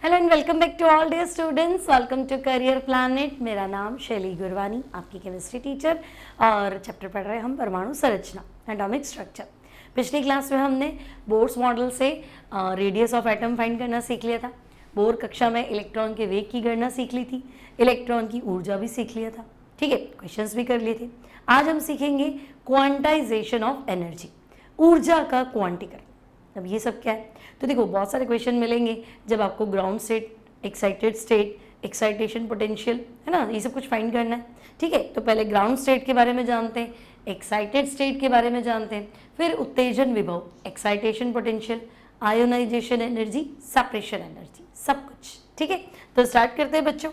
Hello and welcome back to all dear students, welcome to Career Planet. मेरा नाम शैली गुरवानी, आपकी केमिस्ट्री टीचर, और चैप्टर पढ़ रहे हैं हम परमाणु संरचना, एटॉमिक स्ट्रक्चर। पिछली क्लास में हमने बोर्स मॉडल से रेडियस ऑफ एटम फाइंड करना सीख लिया था। बोर कक्षा में इलेक्ट्रॉन के वेग की गणना सीख ली थी, इलेक्ट्रॉन की ऊर्जा भी सीख लिया था, ठीक है, क्वेश्चंस भी कर लिए थे। आज हम सीखेंगे क्वांटाइजेशन ऑफ एनर्जी, ऊर्जा का क्वांटीकरण। अब ये सब क्या है, तो देखो बहुत सारे क्वेश्चन मिलेंगे जब आपको ground state, excited state, excitation potential, है ना, ये सब कुछ फाइंड करना है, ठीक है। तो पहले ग्राउंड स्टेट के बारे में जानते हैं, एक्साइटेड स्टेट के बारे में जानते हैं, फिर उत्तेजन विभव, excitation potential, ionisation energy, separation energy, सब कुछ, ठीक है। तो स्टार्ट करते हैं बच्चों।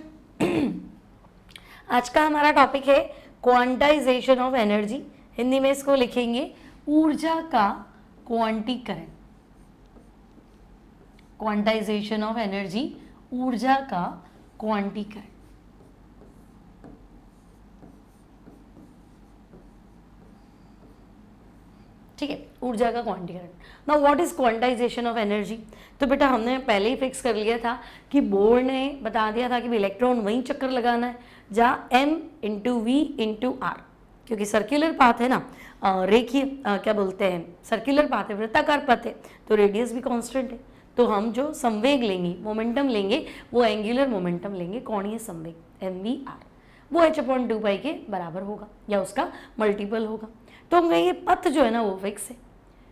आज का हमारा टॉपिक है क्वांटाइजेशन ऑफ एनर्जी। हिंदी में इसको लिखेंगे ऊर्जा का क्वांटीकरण। क्वांटाइजेशन ऑफ एनर्जी, ऊर्जा का क्वांटीकरण, ठीक है, ऊर्जा का क्वांटीकरण। Now what is quantization of energy? तो बेटा हमने पहले ही फिक्स कर लिया था कि बोर ने बता दिया था कि इलेक्ट्रॉन वहीं चक्कर लगाना है जहाँ m into V into R, क्योंकि सर्कुलर पाथ है ना, रेखीय क्या बोलते हैं, सर्कुलर पाथ है, वृत्ताकार पथ है, तो रेडियस भी कांस्टेंट है। तो हम जो संवेग लेंगे, मोमेंटम लेंगे, वो एंगुलर मोमेंटम लेंगे, कोणीय संवेग एम वी आर, वो h/2 पाई के बराबर होगा या उसका मल्टीपल होगा। तो हम कहेंगे पथ जो है ना वो फिक्स है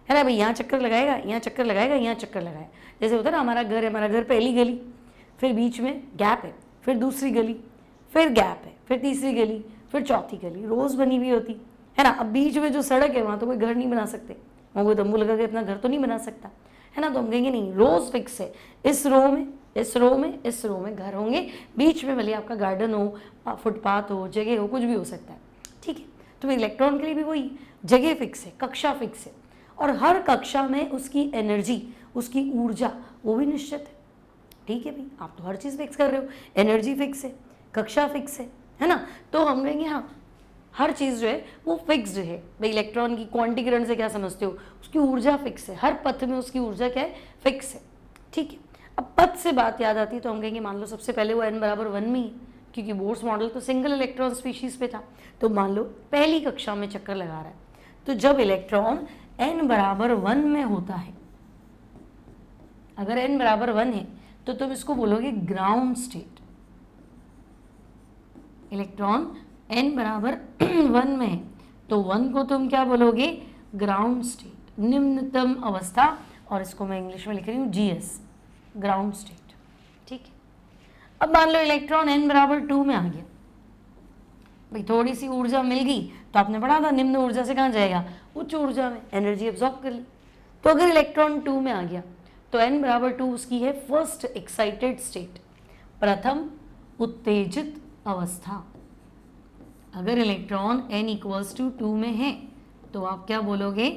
ना भाई, यहाँ चक्कर लगाएगा, यहाँ चक्कर लगाएगा, यहाँ चक्कर लगाएगा। जैसे होता है ना, हमारा घर है, हमारा घर पहली गली, फिर बीच में गैप है, फिर दूसरी गली, फिर गैप है, फिर तीसरी गली, फिर चौथी गली, रोज बनी हुई होती है ना। अब बीच में जो सड़क है वहाँ तो कोई घर नहीं बना सकते, वहाँ कोई तंबू लगा के अपना घर तो नहीं बना सकता, है ना। तो हम कहेंगे नहीं, रोज फिक्स है, इस रो में, इस रो में, इस रो में घर होंगे, बीच में भले आपका गार्डन हो, फुटपाथ हो, जगह हो, कुछ भी हो सकता है, ठीक है। तो इलेक्ट्रॉन के लिए भी वही, जगह फिक्स है, कक्षा फिक्स है, और हर कक्षा में उसकी एनर्जी, उसकी ऊर्जा वो भी निश्चित है, ठीक है भाई। आप तो हर चीज़ फिक्स कर रहे हो, एनर्जी फिक्स है, कक्षा फिक्स है ना। तो हम कहेंगे हाँ, हर चीज़ जो है वो फिक्स्ड है भाई। इलेक्ट्रॉन की क्वांटीकरण से क्या समझते हो, उसकी ऊर्जा फिक्स है, हर पथ में उसकी ऊर्जा क्या है, फिक्स है, ठीक है। अब पथ से बात याद आती है तो हम कहेंगे मान लो सबसे पहले वो n=1 में ही, क्योंकि बोर्स मॉडल तो सिंगल इलेक्ट्रॉन स्पीशीज पे था। तो मान लो पहली कक्षा में चक्कर लगा रहा है, तो जब इलेक्ट्रॉन n=1 में होता है, अगर n=1 है तो तुम इसको बोलोगे ग्राउंड स्टेट। इलेक्ट्रॉन n=1 में है तो 1 को तुम क्या बोलोगे, ग्राउंड स्टेट, निम्नतम अवस्था, और इसको मैं इंग्लिश में लिख रही हूँ GS, ग्राउंड स्टेट, ठीक है। अब मान लो इलेक्ट्रॉन n=2 में आ गया भाई, थोड़ी सी ऊर्जा मिल गई, तो आपने पढ़ा था निम्न ऊर्जा से कहाँ जाएगा, उच्च ऊर्जा में, एनर्जी एब्जॉर्ब कर ली। तो अगर इलेक्ट्रॉन 2 में आ गया तो n=2 उसकी है फर्स्ट एक्साइटेड स्टेट, प्रथम उत्तेजित अवस्था। अगर इलेक्ट्रॉन n=2 में है तो आप क्या बोलोगे,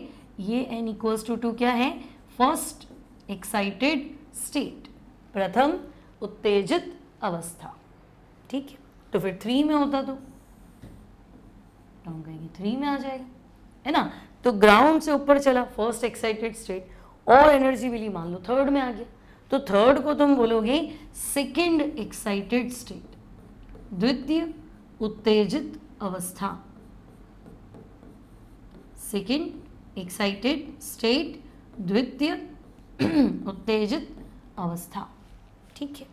ये n=2 क्या है, फर्स्ट एक्साइटेड स्टेट, प्रथम उत्तेजित अवस्था, ठीक है। तो फिर 3 में होता तो हम कहेंगे 3 में आ जाएगा, है ना। तो ग्राउंड से ऊपर चला, फर्स्ट एक्साइटेड स्टेट, और एनर्जी मिली, मान लो 3rd में आ गया, तो 3rd को तुम बोलोगे सेकेंड एक्साइटेड स्टेट, द्वितीय उत्तेजित अवस्था, सेकेंड एक्साइटेड स्टेट, द्वितीय उत्तेजित अवस्था, ठीक है।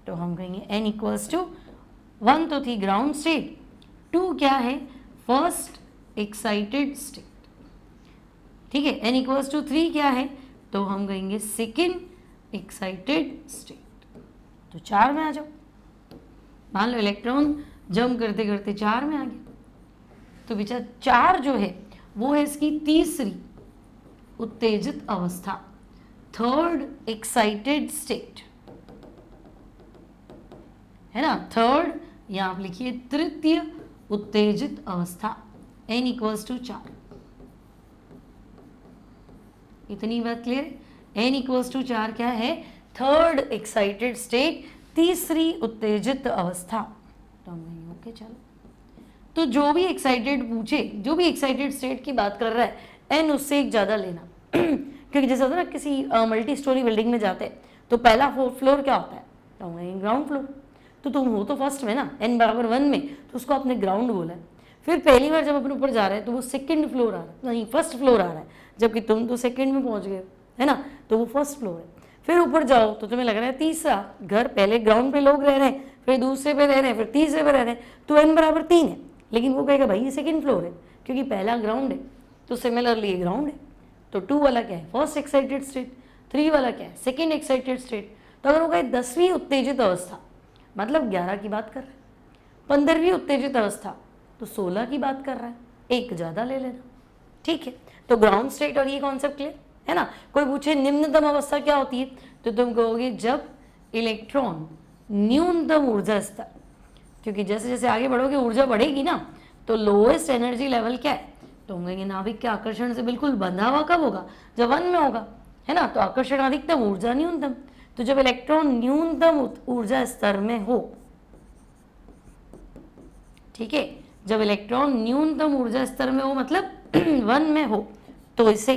तो हम कहेंगे n=1 तो थी ग्राउंड स्टेट, 2 क्या है, फर्स्ट एक्साइटेड स्टेट, ठीक है। n=3 क्या है, तो हम कहेंगे सेकेंड एक्साइटेड स्टेट, तो 4 में आ जाओ। मान लो इलेक्ट्रॉन जंप करते करते 4 में आ गया, तो बेचा 4 जो है वो है इसकी तीसरी उत्तेजित अवस्था, 3rd एक्साइटेड स्टेट, है ना, 3rd, या आप लिखिए तृतीय उत्तेजित अवस्था, n=4। इतनी बात क्लियर है, n=4 क्या है, 3rd एक्साइटेड स्टेट, तीसरी उत्तेजित अवस्था। तो हम नहीं, ओके चलो। तो जो भी एक्साइटेड पूछे, जो भी एक्साइटेड स्टेट की बात कर रहा है, n उससे एक ज़्यादा लेना क्योंकि जैसे होता है ना, किसी मल्टी स्टोरी बिल्डिंग में जाते हैं तो पहला फ्लोर क्या होता है, तो हम कहेंगे ग्राउंड फ्लोर। तो तुम हो तो फर्स्ट में ना, n बराबर 1 में, तो उसको आपने ग्राउंड बोला है। फिर पहली बार जब अपन ऊपर जा रहे हैं तो वो सेकंड फ्लोर आ रहा है, नहीं फर्स्ट फ्लोर आ रहा है, जबकि तुम तो सेकंड में पहुंच गए, है ना, तो वो फर्स्ट फ्लोर है। फिर ऊपर जाओ तो तुम्हें लग रहा है तीसरा घर, पहले ग्राउंड पे लोग रह रहे हैं, फिर दूसरे पे रह रहे हैं, फिर तीसरे पे रह रहे हैं, तो n बराबर 3 है। लेकिन वो कहेगा भाई ये सेकंड फ्लोर है, क्योंकि पहला ग्राउंड है, तो सिमिलरली ये ग्राउंड है। तो 2 वाला क्या है, फर्स्ट एक्साइटेड स्टेट, 3 वाला क्या है, सेकंड एक्साइटेड स्टेट। तो अगर वो कहे 10वीं उत्तेजित अवस्था, मतलब 11 की बात कर रहा है, 15वीं उत्तेजित अवस्था तो 16 की बात कर रहा है, एक ज़्यादा ले लेना, ठीक है। तो ग्राउंड स्टेट और ये कॉन्सेप्ट क्लियर है ना। कोई पूछे निम्नतम अवस्था क्या होती है, तो तुम कहोगे जब इलेक्ट्रॉन न्यूनतम ऊर्जा स्तर, क्योंकि जैसे जैसे आगे बढ़ोगे ऊर्जा बढ़ेगी ना, तो लोएस्ट एनर्जी लेवल क्या है, तो हम कहेंगे नाभिक के आकर्षण से बिल्कुल बंधा हुआ कब होगा, जब 1 में होगा, है ना। तो आकर्षण अधिकतम, ऊर्जा न्यूनतम। तो जब इलेक्ट्रॉन न्यूनतम ऊर्जा स्तर में हो, ठीक है, जब इलेक्ट्रॉन न्यूनतम ऊर्जा स्तर में हो मतलब 1 में हो, तो इसे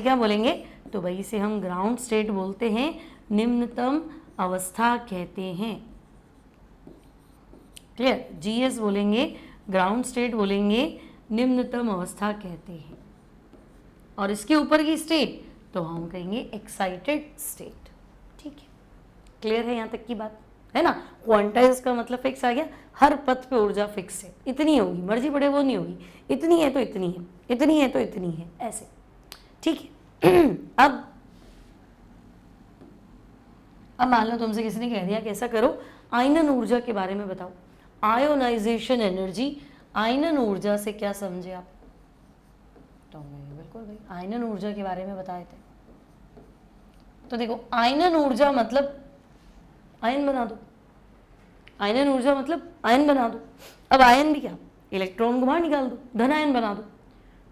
क्या बोलेंगे, तो भाई इसे हम ग्राउंड स्टेट बोलते हैं, निम्नतम अवस्था कहते हैं। क्लियर, जीएस बोलेंगे, ग्राउंड स्टेट बोलेंगे, निम्नतम अवस्था कहते हैं। और इसके ऊपर की स्टेट तो हम कहेंगे एक्साइटेड स्टेट, ठीक है। क्लियर है यहाँ तक की बात, है ना। क्वांटाइज का मतलब फिक्स आ गया, हर पथ पे ऊर्जा फिक्स है, इतनी होगी, मर्जी पड़े वो नहीं होगी, इतनी है तो इतनी है, इतनी है तो इतनी है, ऐसे, ठीक है। अब मान लो तुमसे किसी ने कह दिया कि ऐसा करो, आयनन ऊर्जा के बारे में बताओ, आयोनाइजेशन एनर्जी, आयनन ऊर्जा से क्या समझे आप, तो बिल्कुल भाई आयनन ऊर्जा के बारे में बताए थे। तो देखो आयनन ऊर्जा मतलब आयन बना दो, आयनन ऊर्जा मतलब आयन बना दो। अब आयन भी क्या, इलेक्ट्रॉन को बाहर निकाल दो, धन आयन बना दो।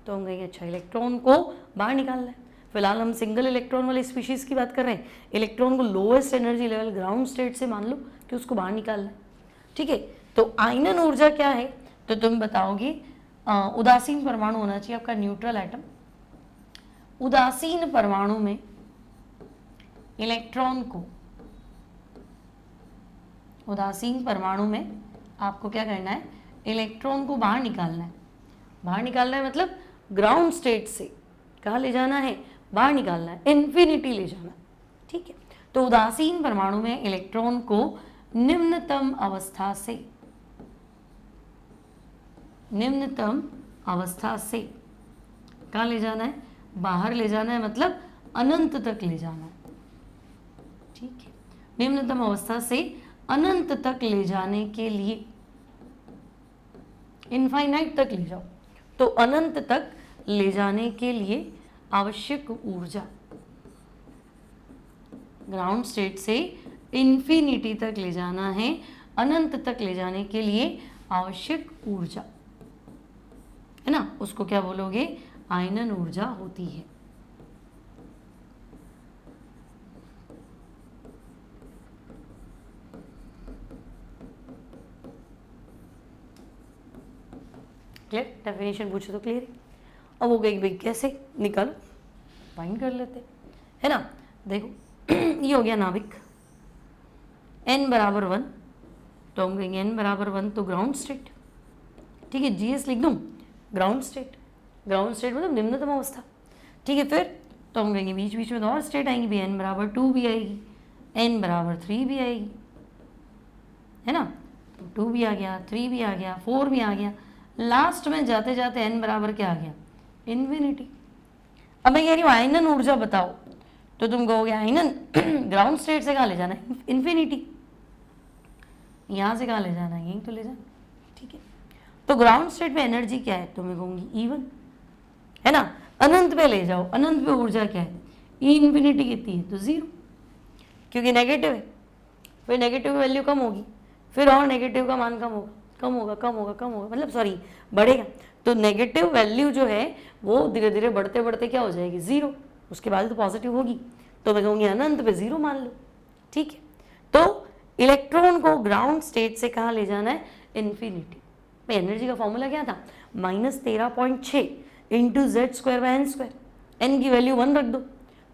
तो हम कहेंगे अच्छा इलेक्ट्रॉन को बाहर निकालना है, फिलहाल हम सिंगल इलेक्ट्रॉन वाली स्पीशीज की बात कर रहे हैं, इलेक्ट्रॉन को lowest energy level ground state से मान लो कि उसको बाहर निकालना है, ठीक है। तो आयनन ऊर्जा क्या है, तो तुम बताओगे उदासीन परमाणु होना चाहिए आपका, न्यूट्रल एटम। उदासीन परमाणु में इलेक्ट्रॉन को, उदासीन परमाणु में आपको क्या करना है, इलेक्ट्रॉन को बाहर निकालना है। बाहर निकालना है मतलब ग्राउंड स्टेट से कहाँ ले जाना है, बाहर निकालना है, इन्फिनिटी ले जाना, ठीक है। तो उदासीन परमाणु में इलेक्ट्रॉन को निम्नतम अवस्था से, निम्नतम अवस्था से कहाँ ले जाना है, बाहर ले जाना है, मतलब अनंत तक ले जाना है, ठीक है। निम्नतम अवस्था से अनंत तक ले जाने के लिए, इनफाइनाइट तक ले जाओ, तो अनंत तक ले जाने के लिए आवश्यक ऊर्जा, ग्राउंड स्टेट से इन्फिनिटी तक ले जाना है, अनंत तक ले जाने के लिए आवश्यक ऊर्जा, है ना, उसको क्या बोलोगे, आयनन ऊर्जा होती है। क्लियर, डेफिनेशन पूछो तो क्लियर है। अब हो गई भाई कैसे निकालो, फाइंड कर लेते, है ना। देखो ये हो गया नाभिक, n बराबर 1, तो हम कहेंगे n बराबर 1 तो ग्राउंड स्टेट, ठीक है। जीएस लिख दूँ, ग्राउंड स्टेट, ग्राउंड स्टेट मतलब निम्नतम अवस्था, ठीक है। फिर तो हम कहेंगे बीच बीच में तो और स्टेट आएंगी भी, n बराबर 2 भी आएगी, n बराबर 3 भी आएगी, है ना। तो 2 भी आ गया, 3 भी आ गया, 4 भी आ गया, लास्ट में जाते जाते n बराबर क्या आ गया, इन्फिनिटी। अब मैं कह रही हूँ आयनन ऊर्जा बताओ, तो तुम कहोगे आयनन ग्राउंड स्टेट से कहाँ ले जाना है, इन्फिनिटी, यहाँ से कहाँ ले जाना है, यहीं तो ले जाना, ठीक है। तो ग्राउंड स्टेट में एनर्जी क्या है, तो मैं कहूँगी E1, है ना। अनंत पे ले जाओ, अनंत पे ऊर्जा क्या है, E इन्फिनिटी कितनी है, तो 0, क्योंकि नेगेटिव है, फिर नेगेटिव वैल्यू कम होगी, फिर और नेगेटिव का मान कम होगा, कम होगा, कम होगा, कम होगा, मतलब सॉरी बढ़ेगा। तो नेगेटिव वैल्यू जो है वो धीरे धीरे बढ़ते बढ़ते क्या हो जाएगी, 0, उसके बाद तो पॉजिटिव होगी, तो मैं कहूँगी अनंत पे 0 मान लो, ठीक है। तो इलेक्ट्रॉन को ग्राउंड स्टेट से कहाँ ले जाना है, इन्फिनिटी। एनर्जी का फॉर्मूला क्या था, -13.6 into Z² by n², n की वैल्यू 1 रख दो,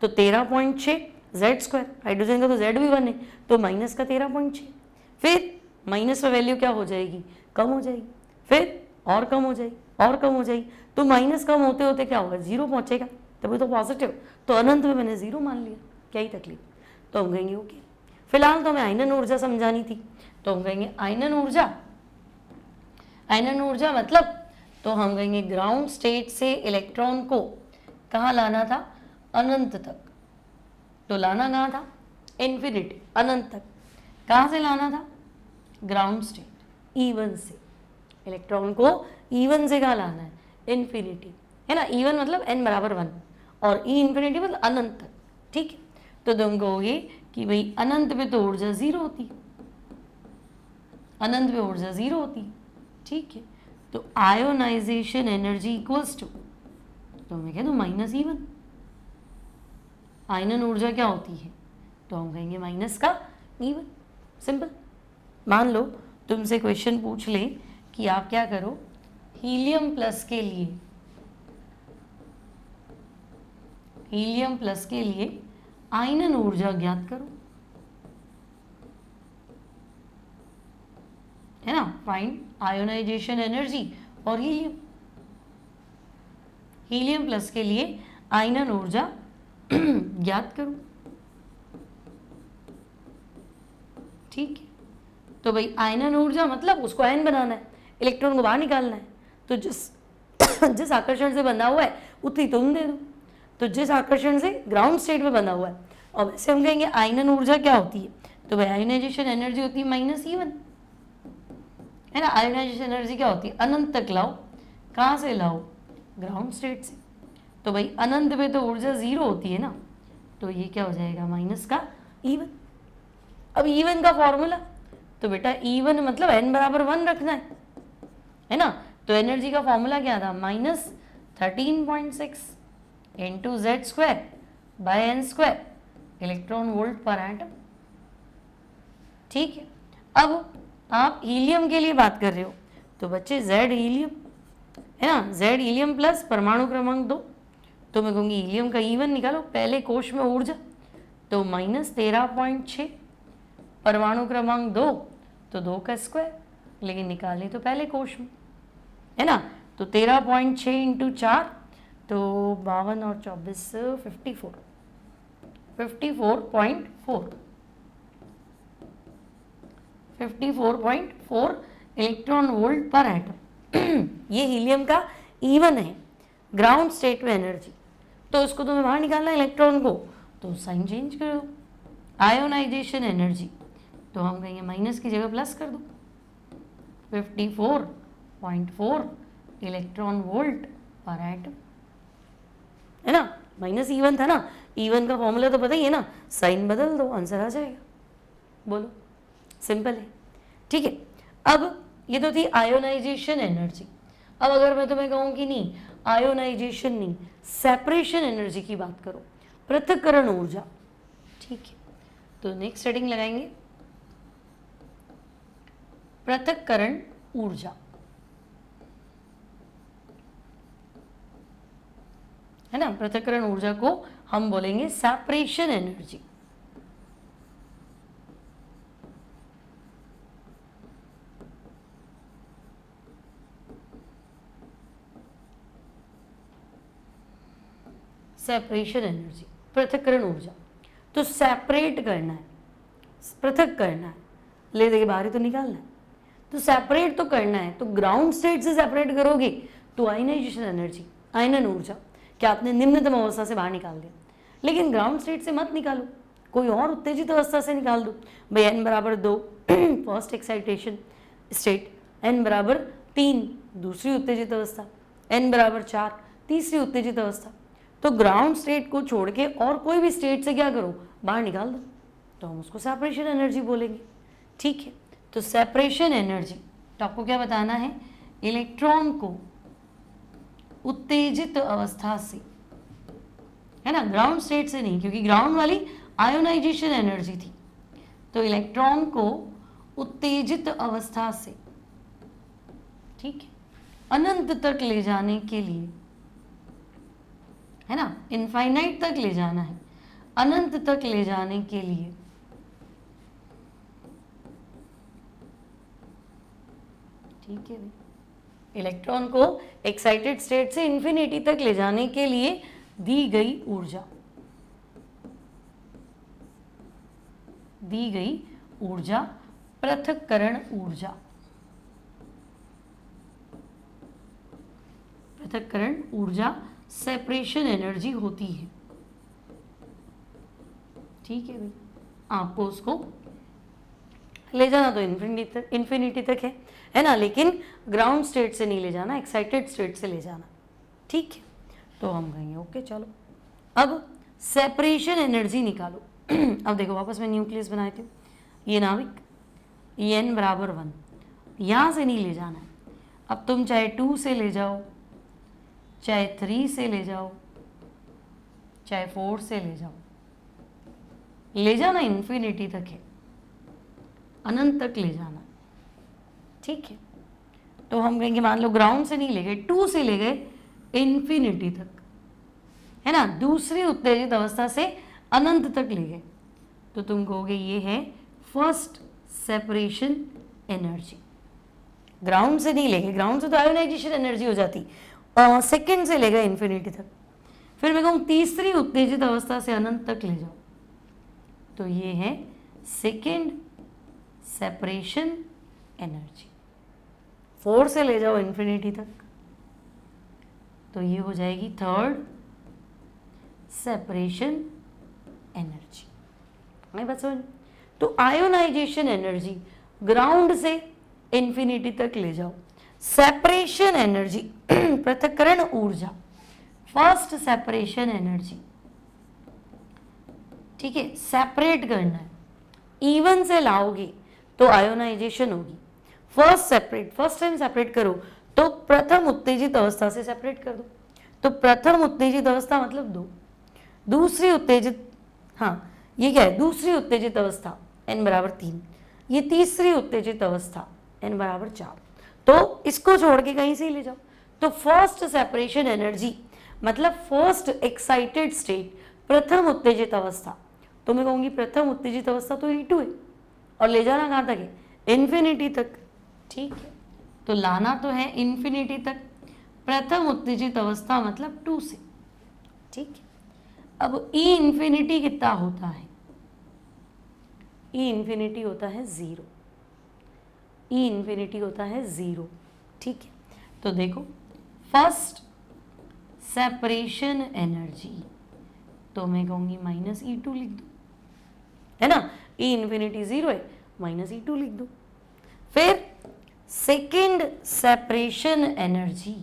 तो 13.6 z², हाइड्रोजन का तो z भी 1 है, तो माइनस का 13.6। फिर माइनस में वैल्यू क्या हो जाएगी, कम हो जाएगी, फिर और कम हो जाएगी, और कम हो जाएगी, तो माइनस कम होते होते क्या होगा, 0 पहुंचेगा, तभी तो पॉजिटिव, तो अनंत में मैंने 0 मान लिया, क्या ही तकलीफ। तो हम कहेंगे ओके। फिलहाल तो हमें आयनन ऊर्जा समझानी थी, तो हम कहेंगे आयनन ऊर्जा मतलब, तो हम कहेंगे ग्राउंड स्टेट से इलेक्ट्रॉन को कहाँ लाना था, अनंत तक। तो लाना कहाँ था, इन्फिनिटी, अनंत तक। कहाँ से लाना था, ग्राउंड स्टेट E1 से। इलेक्ट्रॉन को E1 से कहाँ लाना है, इन्फिनिटी, है ना। E1 मतलब n बराबर 1 और E इन्फिनिटी मतलब अनंत तक, ठीक है। तो तुम कहोगे कि भाई अनंत पे तो ऊर्जा 0 होती है, अनंत पे ऊर्जा 0 होती है, ठीक है। तो आयोनाइजेशन एनर्जी इक्वल्स टू, तो मैं कह दूँ -E1। आयनन ऊर्जा क्या होती है, तो हम कहेंगे माइनस का E1, सिंपल। मान लो तुमसे क्वेश्चन पूछ ले कि आप क्या करो, हीलियम प्लस के लिए आयनन ऊर्जा ज्ञात करो, है ना। फाइंड आयोनाइजेशन एनर्जी और हीलियम प्लस के लिए आयनन ऊर्जा ज्ञात करो, ठीक है। तो भाई आयनन ऊर्जा मतलब उसको आयन बनाना है, इलेक्ट्रॉन को बाहर निकालना है, तो जिस आकर्षण से बंधा हुआ है उतनी तुम दे दो, तो जिस आकर्षण से ग्राउंड स्टेट में बंधा हुआ है। और वैसे हम कहेंगे आयनन ऊर्जा क्या होती है, तो भाई आयोनाइजेशन एनर्जी होती है -E1, है ना। आयोनाइजेशन एनर्जी क्या होती है, अनंत तक लाओ, कहाँ से लाओ, ग्राउंड स्टेट से। तो भाई अनंत पे तो ऊर्जा 0 होती है ना, तो ये क्या हो जाएगा, माइनस का E1। अब E1 का फॉर्मूला, तो बेटा E1 मतलब n बराबर 1 रखना है ना। तो एनर्जी का फॉर्मूला क्या था, -13.6 into Z² by n² electron volt per atom, ठीक है। अब आप हीलियम के लिए बात कर रहे हो, तो बच्चे Z हीलियम, है ना, Z हीलियम प्लस परमाणु क्रमांक 2, तो मैं कहूँगी हीलियम का E1 निकालो, पहले कोश में ऊर्जा, तो -13.6, परमाणु क्रमांक 2, तो 2 का स्क्वायर, लेकिन निकाले तो पहले कोश में, है ना। तो 13.6 इंटू 4, तो 52 और 24 54.4 इलेक्ट्रॉन वोल्ट पर एटम। ये हीलियम का E1 है, ग्राउंड स्टेट में एनर्जी। तो इसको तुम्हें बाहर निकालना है इलेक्ट्रॉन को, तो साइन चेंज करो, आयोनाइजेशन एनर्जी, तो हम कहेंगे माइनस की जगह प्लस कर दो, 54.4 इलेक्ट्रॉन वोल्ट पर एटम, है ना। -E1 था ना, E1 का फॉर्मूला तो पता ही है ना, साइन बदल दो, आंसर आ जाएगा। बोलो, सिंपल है, ठीक है। अब ये तो थी आयोनाइजेशन एनर्जी। अब अगर मैं तुम्हें कहूँ कि नहीं, आयोनाइजेशन नहीं, सेपरेशन एनर्जी की बात करो, पृथक्करण ऊर्जा, ठीक है। तो नेक्स्ट हेडिंग लगाएंगे पृथक्करण ऊर्जा, है ना। पृथक्करण ऊर्जा को हम बोलेंगे सेपरेशन एनर्जी। सेपरेशन एनर्जी, पृथक्करण ऊर्जा, तो सेपरेट करना है, पृथक करना है, ले दे के बाहर ही तो निकालना है, तो सेपरेट तो करना है। तो ग्राउंड स्टेट से सेपरेट करोगे तो आयनाइजेशन एनर्जी, आयनन ऊर्जा, क्या आपने निम्नतम अवस्था से बाहर निकाल दिया। लेकिन ग्राउंड स्टेट से मत निकालो, कोई और उत्तेजित अवस्था से निकाल दो। भाई n बराबर 2 फर्स्ट एक्साइटेशन स्टेट, n बराबर 3 दूसरी उत्तेजित अवस्था, n बराबर 4 तीसरी उत्तेजित अवस्था। तो ग्राउंड स्टेट को छोड़ के और कोई भी स्टेट से क्या करो, बाहर निकाल दो, तो हम उसको सेपरेशन एनर्जी बोलेंगे, ठीक है। तो सेपरेशन एनर्जी, तो आपको क्या बताना है, इलेक्ट्रॉन को उत्तेजित अवस्था से, है ना, ग्राउंड स्टेट से नहीं, क्योंकि ग्राउंड वाली आयोनाइजेशन एनर्जी थी, तो इलेक्ट्रॉन को उत्तेजित अवस्था से, ठीक है, अनंत तक ले जाने के लिए, है ना, इनफाइनाइट तक ले जाना है, अनंत तक ले जाने के लिए ठीक है, इलेक्ट्रॉन को एक्साइटेड स्टेट से इंफिनिटी तक ले जाने के लिए दी गई ऊर्जा, दी गई ऊर्जा पृथक्करण ऊर्जा, पृथक्करण ऊर्जा सेपरेशन एनर्जी होती है। ठीक है भाई, आपको उसको ले जाना तो इन्फिनिटी तक है ना, लेकिन ग्राउंड स्टेट से नहीं ले जाना, एक्साइटेड स्टेट से ले जाना। ठीक है, तो हम कहेंगे ओके चलो अब सेपरेशन एनर्जी निकालो। अब देखो वापस मैं न्यूक्लियस बनाती हूँ, ये नाविक n बराबर 1 यहाँ से नहीं ले जाना है। अब तुम चाहे 2 से ले जाओ, चाहे 3 से ले जाओ, चाहे 4 से ले जाओ, ले जाना इन्फिनिटी तक है, अनंत तक ले जाना। ठीक है, तो हम कहेंगे मान लो ग्राउंड से नहीं ले गए, 2 से ले गए इन्फिनिटी तक, है ना, दूसरी उत्तेजित अवस्था से अनंत तक ले गए, तो तुम कहोगे ये है फर्स्ट सेपरेशन एनर्जी। ग्राउंड से नहीं ले गए, ग्राउंड से तो आयोनाइजेशन एनर्जी हो जाती, सेकंड से ले गए इन्फिनिटी तक। फिर मैं कहूँ तीसरी उत्तेजित अवस्था से अनंत तक ले जाओ, तो ये है सेकंड सेपरेशन एनर्जी। 4 से ले जाओ इन्फिनिटी तक, तो ये हो जाएगी थर्ड सेपरेशन एनर्जी। मैं बस तो आयोनाइजेशन एनर्जी ग्राउंड से इन्फिनिटी तक ले जाओ, सेपरेशन एनर्जी पृथक्करण ऊर्जा फर्स्ट सेपरेशन एनर्जी, ठीक है, सेपरेट करना है, इवन से लाओगे तो आयोनाइजेशन होगी। फर्स्ट टाइम सेपरेट करो तो प्रथम उत्तेजित अवस्था से सेपरेट कर दो, तो प्रथम उत्तेजित अवस्था मतलब 2, दूसरी उत्तेजित, हाँ ये क्या है, दूसरी उत्तेजित अवस्था n बराबर 3, ये तीसरी उत्तेजित अवस्था n बराबर 4, तो इसको छोड़ के कहीं से ही ले जाओ। तो फर्स्ट सेपरेशन एनर्जी मतलब फर्स्ट एक्साइटेड स्टेट, प्रथम उत्तेजित अवस्था, तो मैं कहूँगी प्रथम उत्तेजित अवस्था तो E2 है, और ले जाना कहाँ तक है, इन्फिनिटी तक। ठीक है, तो लाना तो है इन्फिनिटी तक, प्रथम उत्तेजित अवस्था मतलब 2 से। ठीक है, अब E इन्फिनिटी कितना होता है, E इन्फिनिटी होता है 0, E इन्फिनिटी होता है 0। ठीक है, तो देखो फर्स्ट सेपरेशन एनर्जी, तो मैं कहूँगी -E2 लिख दो, है ना, E इन्फिनिटी 0 है, -E2 लिख दो। फिर सेकेंड सेपरेशन एनर्जी,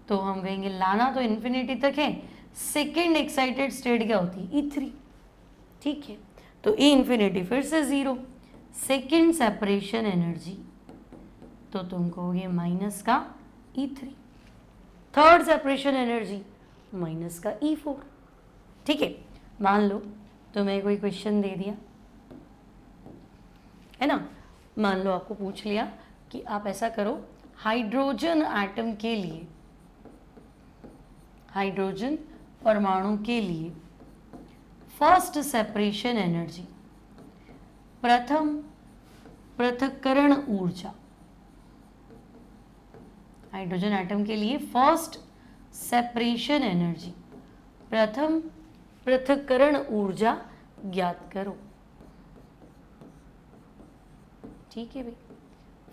तो हम कहेंगे लाना तो इन्फिनिटी तक है, सेकेंड एक्साइटेड स्टेट क्या होती है, E3। ठीक है, तो E इन्फिनिटी फिर से 0, सेकेंड सेपरेशन एनर्जी, तो तुम कहोगे माइनस का E3, third separation energy minus का E4। ठीक है, मान लो तुम्हें कोई क्वेश्चन दे दिया है ना, मान लो आपको पूछ लिया कि आप ऐसा करो, हाइड्रोजन एटम के लिए, हाइड्रोजन परमाणु के लिए फर्स्ट सेपरेशन एनर्जी, प्रथम पृथक्करण ऊर्जा, हाइड्रोजन एटम के लिए फर्स्ट सेपरेशन एनर्जी, प्रथम पृथक्करण ऊर्जा ज्ञात करो। ठीक है भाई,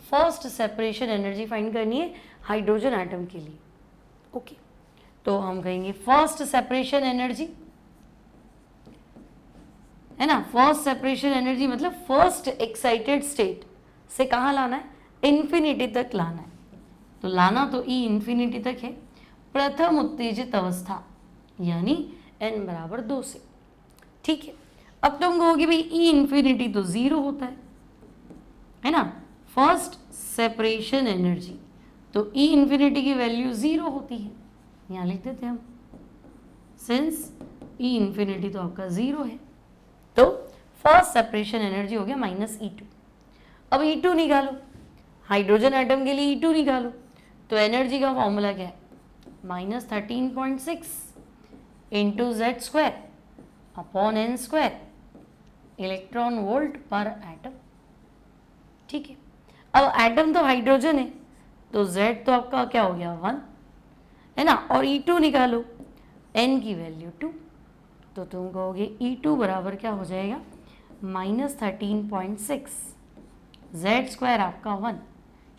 फर्स्ट सेपरेशन एनर्जी फाइंड करनी है हाइड्रोजन एटम के लिए। ओके, तो हम कहेंगे फर्स्ट सेपरेशन एनर्जी, है ना, फर्स्ट सेपरेशन एनर्जी मतलब फर्स्ट एक्साइटेड स्टेट से कहाँ लाना है, इन्फिनिटी तक लाना है, तो लाना तो E इन्फिनिटी तक है, प्रथम उत्तेजित अवस्था यानी n बराबर 2 से। ठीक है, अब तुम कहोगे भाई E इन्फिनिटी तो 0 होता है ना, फर्स्ट सेपरेशन एनर्जी, तो E इन्फिनिटी की वैल्यू 0 होती है, यहाँ लिख देते हैं हम, सिंस E इन्फिनिटी तो आपका 0 है, तो फर्स्ट सेपरेशन एनर्जी हो गया -E2। अब E2 निकालो, हाइड्रोजन एटम के लिए E2 निकालो, तो एनर्जी का फॉर्मूला क्या है, -13.6 into Z square upon N square electron volt per atom. ठीक है, अब एटम तो हाइड्रोजन है तो Z तो आपका क्या हो गया 1 है ना, और E2 निकालो, N की वैल्यू 2, तो तुम कहोगे E2 बराबर क्या हो जाएगा -13.6, Z स्क्वायर आपका 1,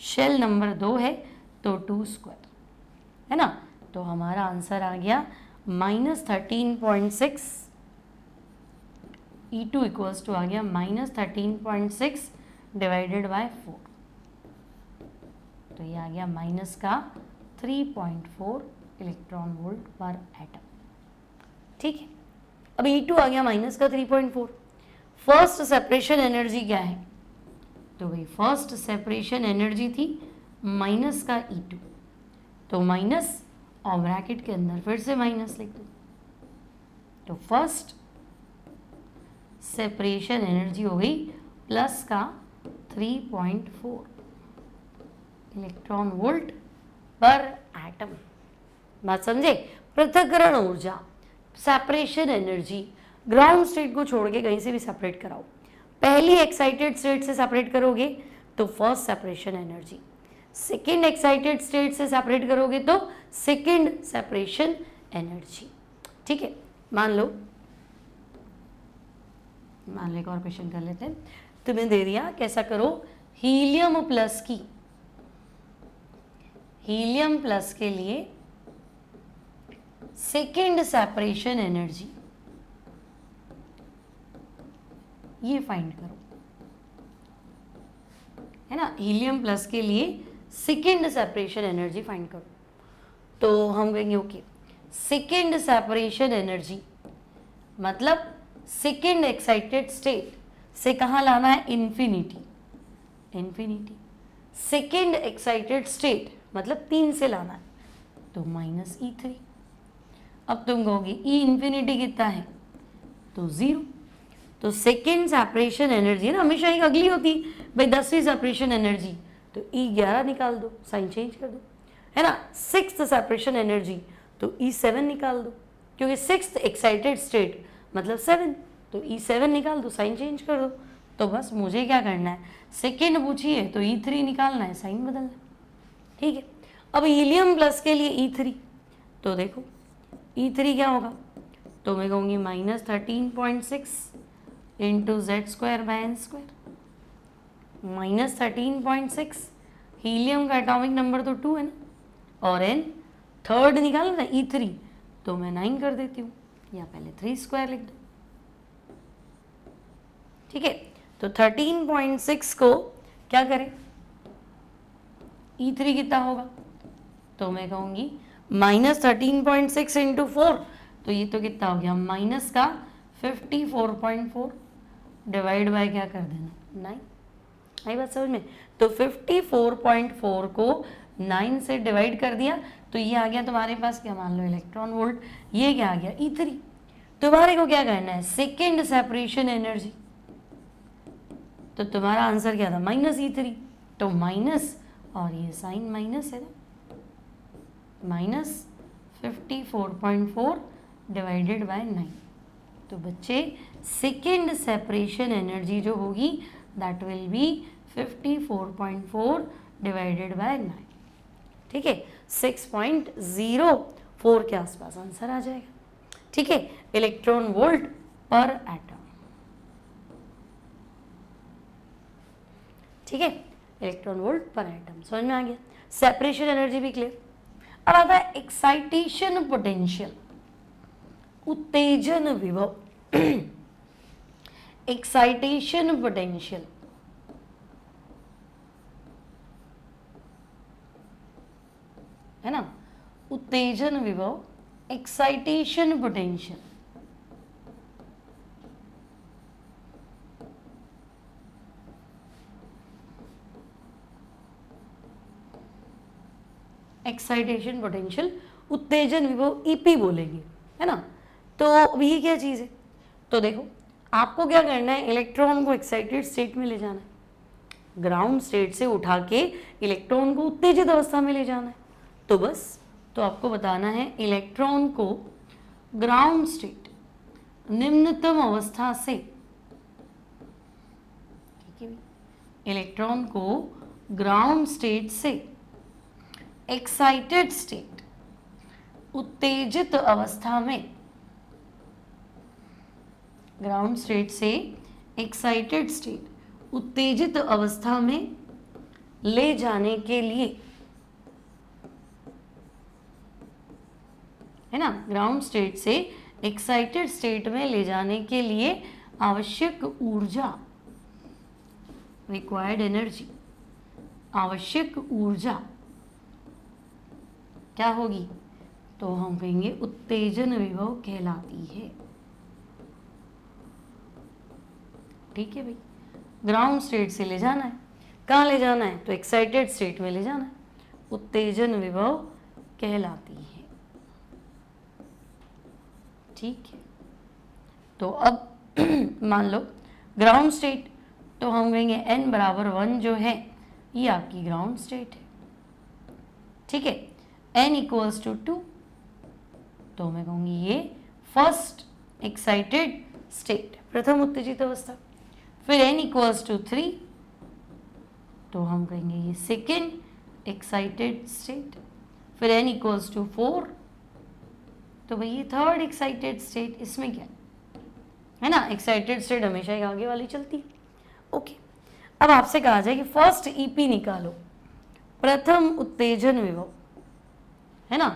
शेल नंबर 2 है तो 2 स्क्वायर है ना, तो हमारा आंसर आ गया -13.6, E2 इक्वल्स टू आ गया -13.6 डिवाइडेड बाय 4, तो ये आ गया माइनस का 3.4 इलेक्ट्रॉन वोल्ट पर एटम। ठीक है, अब E2 आ गया माइनस का 3.4। फर्स्ट सेपरेशन एनर्जी क्या है, तो भाई फर्स्ट सेपरेशन एनर्जी थी माइनस का E2, तो माइनस और ब्रैकेट के अंदर फिर से माइनस लिख दो, तो फर्स्ट सेपरेशन एनर्जी हो गई प्लस का 3.4 इलेक्ट्रॉन वोल्ट पर एटम। बात समझे, पृथक्करण ऊर्जा, सेपरेशन एनर्जी, ग्राउंड स्टेट को छोड़ के कहीं से भी सेपरेट कराओ, पहली एक्साइटेड स्टेट से सेपरेट करोगे तो first separation energy, second excited state से सेपरेट करोगे तो सेकेंड सेपरेशन एनर्जी। ठीक है, मान लो एक और क्वेश्चन कर लेते हैं, तुम्हें दे दिया कैसा करो, हीलियम प्लस के लिए सेकेंड सेपरेशन एनर्जी ये फाइंड करो, है ना, हीलियम प्लस के लिए सेकेंड सेपरेशन एनर्जी फाइंड करो, तो हम कहेंगे ओके, सेकेंड सेपरेशन एनर्जी मतलब सेकेंड एक्साइटेड स्टेट से कहाँ लाना है, इन्फिनिटी, सेकेंड एक्साइटेड स्टेट मतलब 3 से लाना है, तो -E3। अब तुम कहोगे E इन्फिनिटी कितना है, तो 0, तो सेकेंड सेपरेशन एनर्जी ना हमेशा एक अगली होती भाई, 10वीं सेपरेशन एनर्जी, तो E11 निकाल दो, साइन चेंज कर दो, है ना, सिक्स्थ सेपरेशन एनर्जी तो E7 निकाल दो, क्योंकि सिक्स्थ एक्साइटेड स्टेट मतलब 7, तो E7 निकाल दो, साइन चेंज कर दो, तो बस मुझे क्या करना है, सेकेंड पूछी है तो E3 निकालना है, साइन बदलना। ठीक है, अब हीलियम प्लस के लिए E3, तो देखो E3 क्या होगा, तो मैं कहूँगी -13.6 into Z square by N square, -13.6, helium का एटॉमिक नंबर तो 2 है ना, और एन थर्ड निकालो ना E3, तो मैं 9 कर देती हूँ, या पहले 3 स्क्वायर लिख दो। ठीक है, तो 13.6 को क्या करें, E3 कितना होगा, तो मैं कहूँगी -13.6 इंटू 4, तो ये तो कितना हो गया माइनस का 54.4 डिवाइड बाय क्या कर देना 9, आई बात समझ में, तो 54.4 को 9 से डिवाइड कर दिया, तो ये आ गया तुम्हारे पास क्या, मान लो इलेक्ट्रॉन वोल्ट, ये क्या आ गया E3। तुम्हारे को क्या करना है, सेकेंड सेपरेशन एनर्जी, तो तुम्हारा आंसर क्या था -E3, तो माइनस और ये साइन माइनस है ना, -54.4 डिवाइडेड बाय 9, तो बच्चे सेकेंड सेपरेशन एनर्जी जो होगी that will B 54.4 divided by 9। ठीक है, 6.04 के आसपास आंसर आ जाएगा। ठीक है, इलेक्ट्रॉन वोल्ट पर एटम। ठीक है, इलेक्ट्रॉन वोल्ट पर एटम समझ में आ गया, सेपरेशन एनर्जी भी क्लियर। अब आता है एक्साइटेशन पोटेंशियल, उत्तेजन विभव, एक्साइटेशन पोटेंशियल, है ना, उत्तेजन विभव, एक्साइटेशन पोटेंशियल। एक्साइटेशन पोटेंशियल, उत्तेजन विभव, ईपी बोलेंगे, है ना। तो अब ये क्या चीज़ है, तो देखो आपको क्या करना है, इलेक्ट्रॉन को एक्साइटेड स्टेट में ले जाना है, ग्राउंड स्टेट से उठा के इलेक्ट्रॉन को उत्तेजित अवस्था में ले जाना है। तो बस तो आपको बताना है इलेक्ट्रॉन को ग्राउंड स्टेट, निम्नतम अवस्था से, ठीक है, इलेक्ट्रॉन को ग्राउंड स्टेट से एक्साइटेड स्टेट, उत्तेजित अवस्था में, ग्राउंड स्टेट से एक्साइटेड स्टेट, उत्तेजित अवस्था में ले जाने के लिए, है ना, ग्राउंड स्टेट से एक्साइटेड स्टेट में ले जाने के लिए आवश्यक ऊर्जा, रिक्वायर्ड एनर्जी, आवश्यक ऊर्जा क्या होगी, तो हम कहेंगे उत्तेजन विभव कहलाती है। ठीक है भाई, ग्राउंड स्टेट से ले जाना है, कहाँ ले जाना है, तो एक्साइटेड स्टेट में ले जाना है, उत्तेजन विभव कहलाती है। ठीक है, तो अब मान लो ग्राउंड स्टेट, तो हम कहेंगे n बराबर 1 जो है ये आपकी ग्राउंड स्टेट है। ठीक है, n इक्वल्स टू 2, तो मैं कहूँगी ये फर्स्ट एक्साइटेड स्टेट, प्रथम उत्तेजित अवस्था। फिर n इक्वल्स टू 3, तो हम कहेंगे ये सेकेंड एक्साइटेड स्टेट। फिर n इक्वल्स टू 4, तो भाई ये थर्ड एक्साइटेड स्टेट। इसमें क्या है ना, एक्साइटेड स्टेट हमेशा एक आगे वाली चलती है। ओके, अब आपसे कहा जाए कि फर्स्ट ईपी निकालो, प्रथम उत्तेजन विभव, है ना,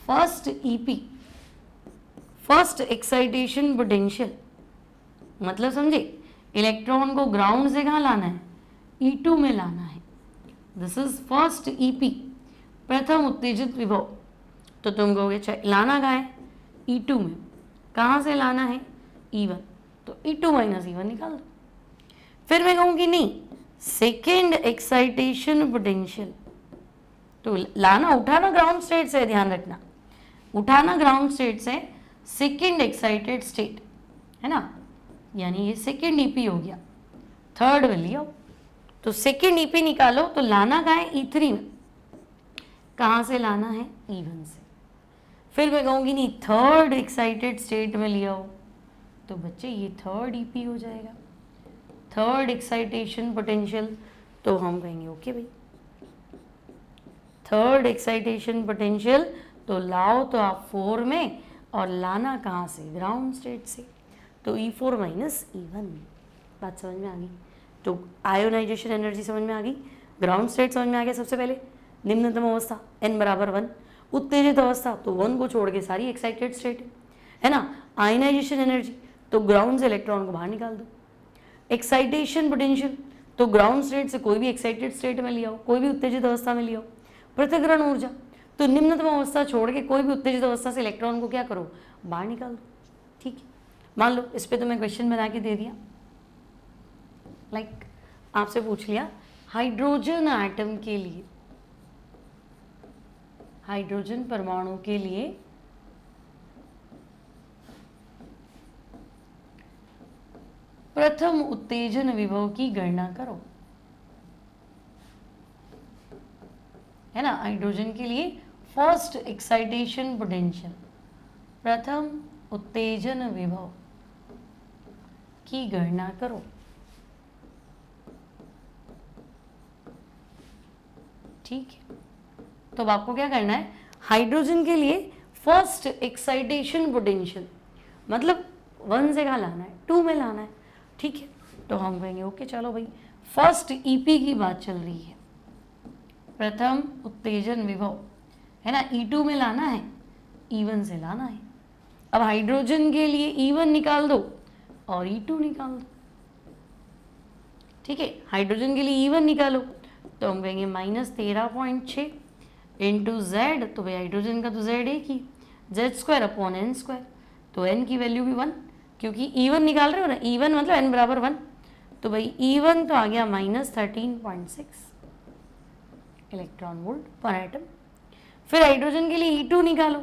first EP, first excitation potential, मतलब समझे, इलेक्ट्रॉन को ग्राउंड से कहाँ लाना है, E2 में लाना है। दिस इज फर्स्ट ईपी, प्रथम उत्तेजित विभव। तो तुम कहोगे लाना कहाँ है, E2 में, कहाँ से लाना है, E1, तो E2 माइनस E1 निकाल दो। फिर मैं कहूँगी नहीं, सेकेंड एक्साइटेशन पोटेंशियल, तो लाना उठाना ग्राउंड स्टेट से, ध्यान रखना, उठाना ग्राउंड स्टेट से सेकेंड एक्साइटेड स्टेट, है ना, यानी ये सेकेंड ईपी हो गया, थर्ड में लिया। तो सेकेंड ईपी निकालो, तो लाना कहाँ है, E3 में, कहाँ से लाना है, E1 से। फिर मैं कहूँगी नहीं, थर्ड एक्साइटेड स्टेट में लिया हो, तो बच्चे ये थर्ड ईपी हो जाएगा, थर्ड एक्साइटेशन पोटेंशियल। तो हम कहेंगे ओके भाई, थर्ड एक्साइटेशन पोटेंशियल, तो लाओ तो आप 4 में, और लाना कहाँ से, ग्राउंड स्टेट से, तो E4 माइनस E1। बात समझ में आ गई। तो आयोनाइजेशन एनर्जी समझ में आ गई, ग्राउंड स्टेट समझ में आ गया। सबसे पहले निम्नतम अवस्था n बराबर 1, उत्तेजित अवस्था तो 1 को छोड़ के सारी एक्साइटेड स्टेट है ना। आयनाइजेशन एनर्जी तो ग्राउंड से इलेक्ट्रॉन को बाहर निकाल दो। एक्साइटेशन पोटेंशियल तो ग्राउंड स्टेट से कोई भी एक्साइटेड स्टेट में लिया हो, कोई भी उत्तेजित अवस्था में लिया हो। पृथक्करण ऊर्जा तो निम्नतम अवस्था छोड़ के कोई भी उत्तेजित अवस्था से इलेक्ट्रॉन को क्या करो, बाहर निकाल दो। ठीक है, मान लो इस पे तो मैं क्वेश्चन बना के दे दिया, लाइक आपसे पूछ लिया हाइड्रोजन एटम के लिए, हाइड्रोजन परमाणु के लिए प्रथम उत्तेजन विभव की गणना करो, है ना। हाइड्रोजन के लिए फर्स्ट एक्साइटेशन पोटेंशियल, प्रथम उत्तेजन विभव की गणना करो। ठीक है, तो अब आपको क्या करना है, हाइड्रोजन के लिए फर्स्ट एक्साइटेशन पोटेंशियल मतलब 1 से कहाँ लाना है, 2 में लाना है। ठीक है, तो हम कहेंगे ओके चलो भाई, फर्स्ट ईपी की बात चल रही है, प्रथम उत्तेजन विभव है ना, E2 में लाना है, E1 से लाना है। अब हाइड्रोजन के लिए E1 निकाल दो और E2 निकाल दो। ठीक है, हाइड्रोजन के लिए E1 निकालो तो हम कहेंगे -13.6 इंटू Z, तो भाई हाइड्रोजन का तो Z एक ही, Z² अपॉन N², तो N की वैल्यू भी 1, क्योंकि E1 निकाल रहे हो ना, E1 मतलब N बराबर 1, तो भाई E1 तो आ गया -13.6 इलेक्ट्रॉन वोल्ट पर एटम। फिर हाइड्रोजन के लिए E2 निकालो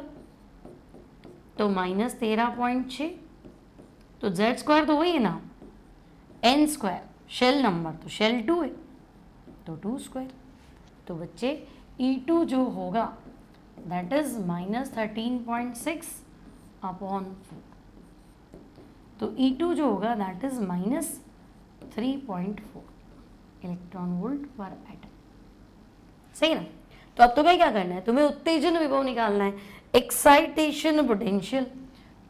तो -13.6, तो Z² तो वही है ना, N², शेल नंबर तो शेल 2 है तो 2², तो बच्चे E2 जो होगा दैट इज -13.6 अपॉन 4। तो E2 जो होगा that is -3.4 electron volt per atom. सही ना। तो अब तुम्हें क्या करना है, तुम्हें उत्तेजन विभव निकालना है, एक्साइटेशन पोटेंशियल।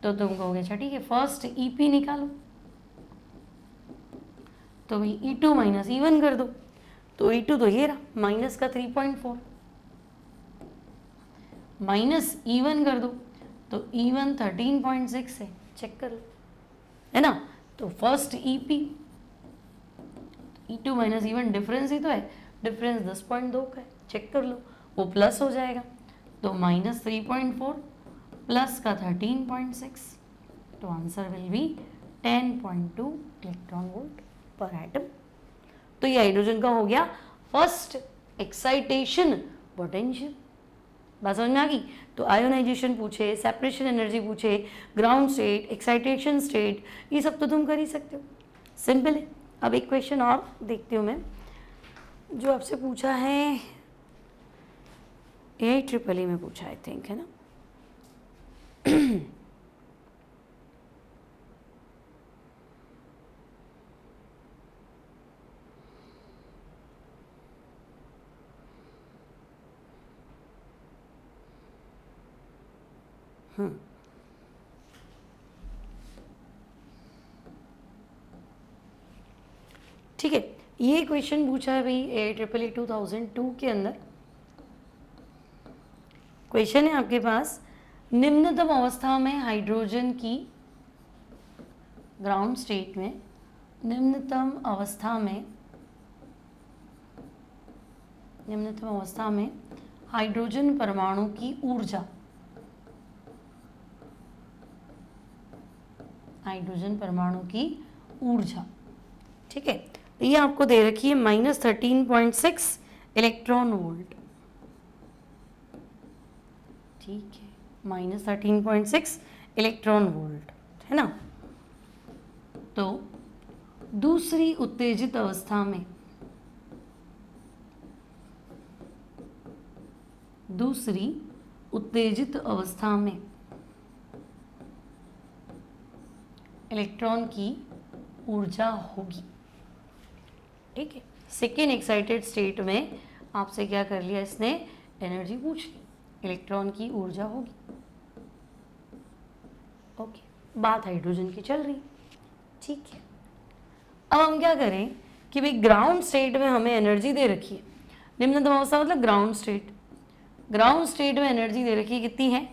तो तुम कहोगे अच्छा ठीक है, फर्स्ट EP निकालो, तो भाई E2 माइनस E1 कर दो। तो E2 तो ये रहा माइनस का 3.4, माइनस E1 कर दो, तो E1 13.6 है, चेक कर लो, है ना। तो first EP, E2 minus E1 difference ही तो है, डिफरेंस 10.2 का है, चेक कर लो, वो प्लस हो जाएगा। तो माइनस 3.4 प्लस का 13.6, तो answer will be 10.2 electron volt per atom. तो ये हाइड्रोजन का हो गया फर्स्ट एक्साइटेशन पोटेंशियल। बात समझ में आ गई। तो आयोनाइजेशन पूछे, सेपरेशन एनर्जी पूछे, ग्राउंड स्टेट, एक्साइटेशन स्टेट, ये सब तो तुम कर ही सकते हो, सिंपल है। अब एक क्वेश्चन और देखती हूँ मैं, जो आपसे पूछा है AIEEE में पूछा आई थिंक, है ना। ठीक है, ये क्वेश्चन पूछा है भाई AIEEE 2002 के अंदर। क्वेश्चन है आपके पास, निम्नतम अवस्था में हाइड्रोजन की, ग्राउंड स्टेट में निम्नतम अवस्था में हाइड्रोजन परमाणु की ऊर्जा, हाइड्रोजन परमाणु की ऊर्जा, ठीक है। ये आपको दे रखी है -13.6 इलेक्ट्रॉन वोल्ट, ठीक है, -13.6 इलेक्ट्रॉन वोल्ट, है ना। तो दूसरी उत्तेजित अवस्था में, दूसरी उत्तेजित अवस्था में इलेक्ट्रॉन की ऊर्जा होगी, ठीक है। सेकेंड एक्साइटेड स्टेट में आपसे क्या कर लिया इसने, एनर्जी पूछ ली, इलेक्ट्रॉन की ऊर्जा होगी, ओके। बात हाइड्रोजन की चल रही, ठीक है। अब हम क्या करें कि भाई ग्राउंड स्टेट में हमें एनर्जी दे रखी है, निम्नतम अवस्था मतलब ग्राउंड स्टेट, ग्राउंड स्टेट में एनर्जी दे रखी है, कितनी है,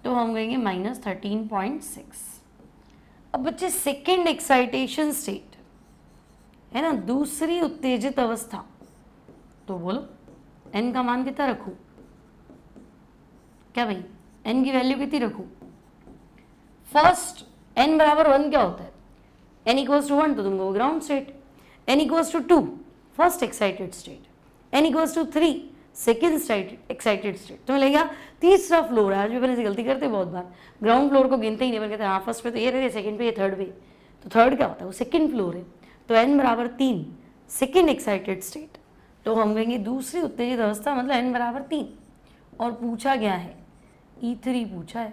तो हम कहेंगे -13.6। अब बच्चे सेकेंड एक्साइटेशन स्टेट है ना, दूसरी उत्तेजित अवस्था, तो बोलो n का मान कितना रखूं, क्या भाई n की वैल्यू कितनी रखूं। फर्स्ट n बराबर 1 क्या होता है, n इक्वल्स टू 1 तो तुमको ground state, n equals to 2 first excited state, n equals to 3 second excited state. तुम्हें लगेगा तीसरा फ्लोर है, आज भी अपन ऐसी गलती करते हैं बहुत बार, ग्राउंड फ्लोर को गिनते ही नहीं, कहते हैं हाँ फर्स्ट पे तो ये रहे, सेकंड पे ये, थर्ड पे, तो थर्ड क्या होता है, वो सेकंड फ्लोर है। तो n बराबर 3 सेकेंड एक्साइटेड स्टेट, तो हम कहेंगे दूसरी उत्तेजित अवस्था मतलब n बराबर 3, और पूछा गया है E3 पूछा है,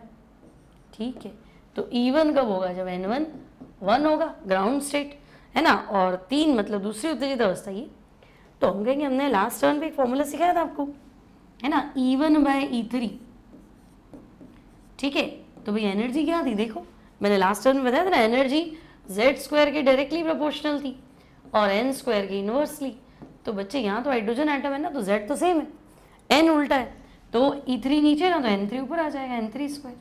ठीक है। तो E1 कब होगा, जब N1 1 होगा, ग्राउंड स्टेट है ना, और 3 मतलब दूसरी उत्तेजित अवस्था ये। तो हम कहेंगे हमने लास्ट टर्न पे एक फॉर्मूला सिखाया था आपको, है ना, E1/E3, ठीक है। तो भाई एनर्जी क्या थी, देखो मैंने लास्ट टर्न में बताया था ना, एनर्जी Z² के डायरेक्टली प्रोपोर्शनल थी और n² के इनवर्सली। तो बच्चे यहाँ तो हाइड्रोजन एटम है ना, तो Z तो सेम है, n उल्टा है, तो E3 नीचे ना तो N3 ऊपर आ जाएगा, N3²,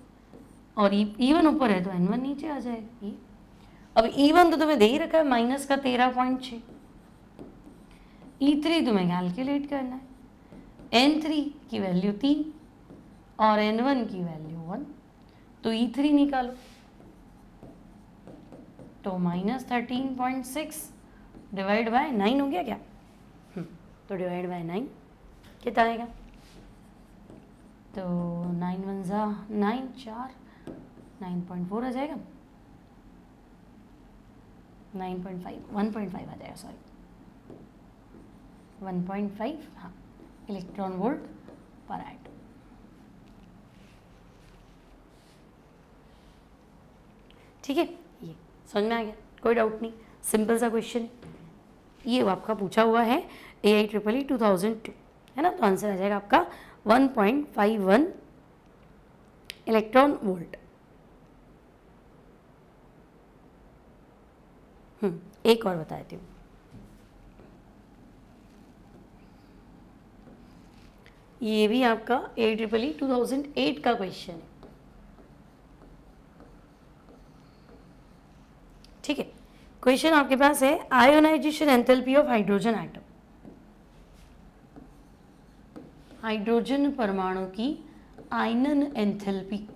और E1 ऊपर है तो N1 नीचे आ जाएगा। ये अब E1 तो तुम्हें दे ही रखा है -13.6, E3 तुम्हें कैलकुलेट करना है, N3 की वैल्यू 3 और N1 की वैल्यू 1, तो E3 निकालो, तो -13.6 डिवाइड बाय 9 हो गया क्या, तो डिवाइड बाय 9 कितना आएगा, तो 9 1 9 4 9.4 आ जाएगा, 9.5 1.5 आ जाएगा, सॉरी 1.5, हाँ, इलेक्ट्रॉन वोल्ट पर एटम। ठीक है, ये समझ में आ गया, कोई डाउट नहीं, सिंपल सा क्वेश्चन ये आपका पूछा हुआ है AIEEE 2002, है ना। तो आंसर आ जाएगा आपका 1.51 इलेक्ट्रॉन वोल्ट। एक और बता देती हूँ, ये भी आपका AIEEE 2008 का क्वेश्चन है, ठीक है। क्वेश्चन आपके पास है ionisation enthalpy of hydrogen atom, hydrogen परमाणु की आयनन एंथैल्पी।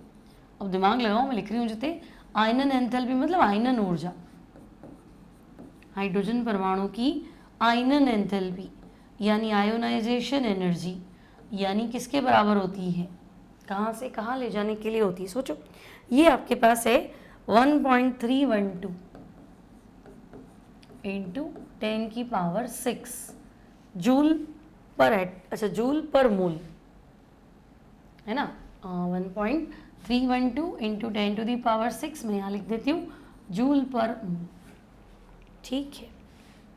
अब दिमाग लगाओ, मैं लिख रही हूँ जिते आयनन एंथैल्पी मतलब आयनन ऊर्जा, हाइड्रोजन परमाणु की आयनन एंथैल्पी यानी आयोनाइजेशन एनर्जी, यानी किसके बराबर होती है, कहाँ से कहाँ ले जाने के लिए होती है। सोचो, ये आपके पास है 1.312 इंटू 10⁶ जूल पर अच्छा जूल पर मोल, है ना। 1.312 इंटू 10⁶ मैं यहाँ लिख देती हूँ जूल पर मोल, ठीक है।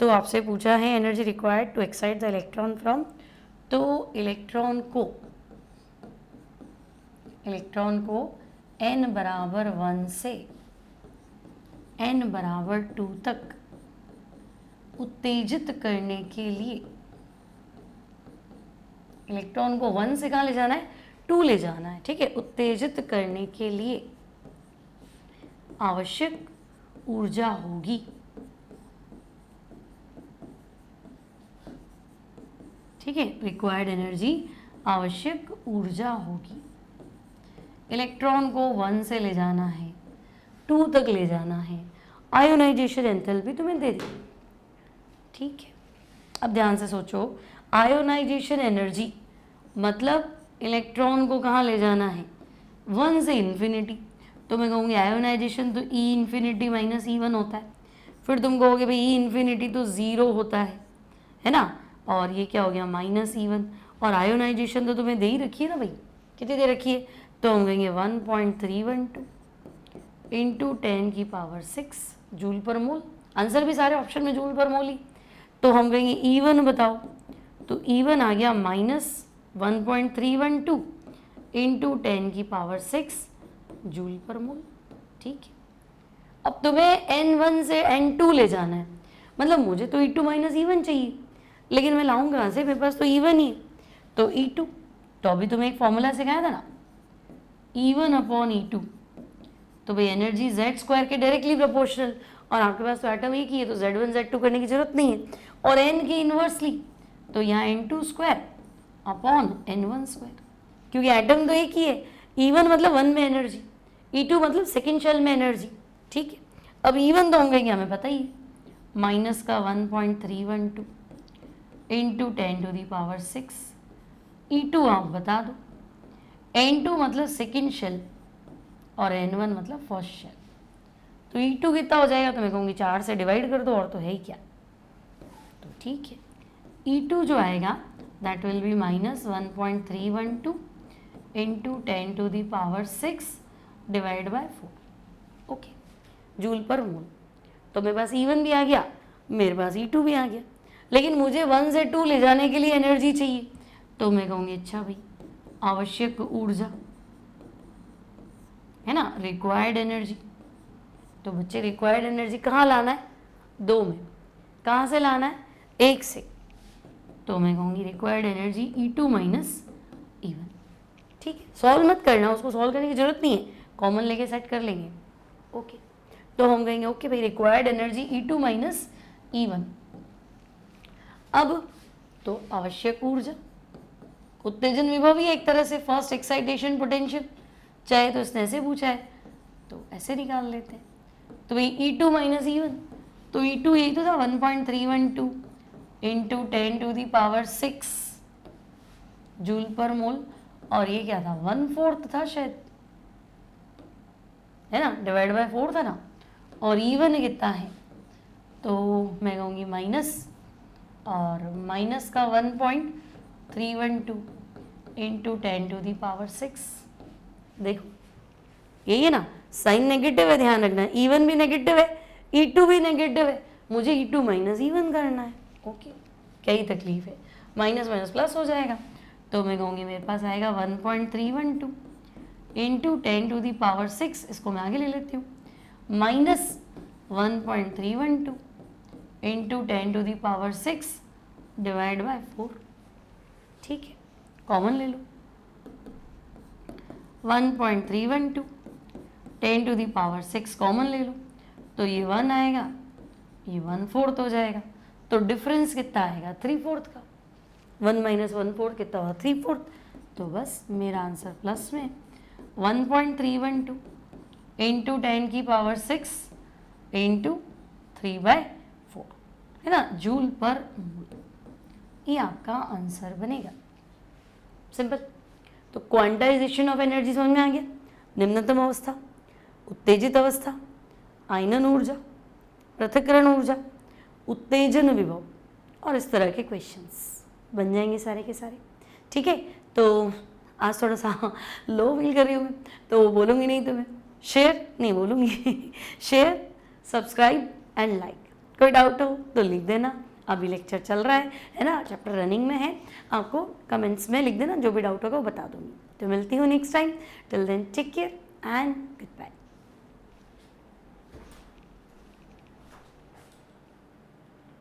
तो आपसे पूछा है energy required to excite the electron from, तो इलेक्ट्रॉन को n बराबर 1 से n बराबर 2 तक उत्तेजित करने के लिए, इलेक्ट्रॉन को 1 से कहाँ ले जाना है, 2 ले जाना है, ठीक है। उत्तेजित करने के लिए आवश्यक ऊर्जा होगी, ठीक है, रिक्वायर्ड एनर्जी आवश्यक ऊर्जा होगी। इलेक्ट्रॉन को 1 से ले जाना है, 2 तक ले जाना है, आयोनाइजेशन एंथैल्पी तुम्हें दे दी, ठीक है। अब ध्यान से सोचो, आयोनाइजेशन एनर्जी मतलब इलेक्ट्रॉन को कहाँ ले जाना है, 1 से इन्फिनिटी। तो मैं कहूँगी आयोनाइजेशन तो E इन्फिनिटी माइनस E1 होता है, फिर तुम कहोगे भाई E इन्फिनिटी तो 0 होता है ना, और ये क्या हो गया -E1, और आयोनाइजेशन तो तुम्हें दे ही रखी है ना भाई, कितनी दे रखी है, तो हम कहेंगे 1.312 इंटू 10⁶ जूल पर मोल। आंसर भी सारे ऑप्शन में जूल पर मोल ही, तो हम कहेंगे E1 बताओ, तो E1 आ गया -1.312 इंटू 10⁶ जूल पर मोल, ठीक है। अब तुम्हें N1 से N2 ले जाना है, मतलब मुझे तो E2 माइनस E1 चाहिए, लेकिन मैं लाऊंगा कहाँ से, मेरे पास तो E1 ही, तो E2, तो अभी तुम्हें एक फॉर्मूला सिखाया था ना, E1 अपॉन E2, तो भाई एनर्जी Z² के डायरेक्टली प्रोपोर्शनल, और आपके पास तो एटम एक ही है तो Z1 Z2 करने की जरूरत नहीं है, और N के इन्वर्सली, तो यहाँ N2² अपॉन N1², क्योंकि एटम तो एक ही है, E1 मतलब 1 में एनर्जी, E2 मतलब सेकेंड शेल में एनर्जी, ठीक है। अब E1 तो होंगे हमें पता ही है, माइनस का 1.312 इंटू 10⁶, E2 आप बता दो, N2 मतलब सेकेंड शेल और N1 मतलब फर्स्ट शेल, तो E2 कितना हो जाएगा, तो मैं कहूँगी 4 से डिवाइड कर दो, और तो है ही क्या, तो ठीक है। E2 जो आएगा that will be -1.312 into 10⁶ divide by 4, okay, joule per mole. तो मेरे पास E1 भी आ गया, मेरे पास E2 भी आ गया, लेकिन मुझे 1 से 2 ले जाने के लिए एनर्जी चाहिए, तो मैं कहूँगी अच्छा भाई आवश्यक ऊर्जा, है ना, रिक्वायर्ड एनर्जी। तो बच्चे रिक्वायर्ड एनर्जी कहाँ लाना है, 2 में, कहाँ से लाना है, 1 से, तो मैं कहूँगी required energy E2 minus E1, ठीक है। सॉल्व मत करना, उसको सॉल्व करने की जरूरत नहीं है, कॉमन लेके सेट कर लेंगे, ओके। तो हम कहेंगे ओके भाई required energy E2 minus E1। अब तो आवश्यक ऊर्जा, उत्तेजन विभव ही एक तरह से फर्स्ट एक्साइटेशन पोटेंशियल, चाहे तो इसने ऐसे पूछा है तो ऐसे निकाल लेते हैं, तो भाई E2 माइनस E1, तो E2 यही तो था 1.312 इंटू 10⁶ जूल पर मोल, और ये क्या था 1/4 था शायद, है ना, डिवाइड बाय 4 था ना, और E1 कितना है, तो मैं कहूँगी माइनस, और माइनस का 1.312 इंटू 10⁶, देखो यही है ना, साइन नेगेटिव है, ध्यान रखना, E1 भी नेगेटिव है, E2 भी नेगेटिव है, मुझे E2 माइनस E1 करना है। ओके, क्या ही तकलीफ है, माइनस माइनस प्लस हो जाएगा। तो मैं कहूँगी मेरे पास आएगा 1.312 इंटू 10 टू दी पावर 6, इसको मैं आगे ले लेती हूँ, minus 1.312 into 10 to the power 6 divide by 4। ठीक है, कॉमन ले लो, 1.312 10 टू दी पावर 6 कॉमन ले लो, तो ये 1 आएगा, ये 1/4 हो जाएगा। तो डिफरेंस कितना आएगा, 3/4 का। 1 माइनस 1/4 कितना हुआ, 3/4। तो बस मेरा आंसर प्लस में 1.312 इंटू 10 की पावर 6 इंटू 3/4 है ना, जूल पर मोल, ये आपका आंसर बनेगा। सिंपल। तो क्वांटाइजेशन ऑफ एनर्जी समझ में आ गया, निम्नतम अवस्था, उत्तेजित अवस्था, आयनन ऊर्जा, पृथक्करण ऊर्जा, उत्तेजन विभव, और इस तरह के क्वेश्चंस बन जाएंगे सारे के सारे। ठीक है, तो आज थोड़ा सा लो फील कर रही हूँ मैं, तो बोलूँगी नहीं, तो मैं शेयर नहीं बोलूँगी शेयर, सब्सक्राइब एंड लाइक। कोई डाउट हो तो लिख देना, अभी लेक्चर चल रहा है ना, चैप्टर रनिंग में है, आपको कमेंट्स में लिख देना, जो भी डाउट होगा वो बता दूँगी। तो मिलती हूँ next time, till then take care and good bye.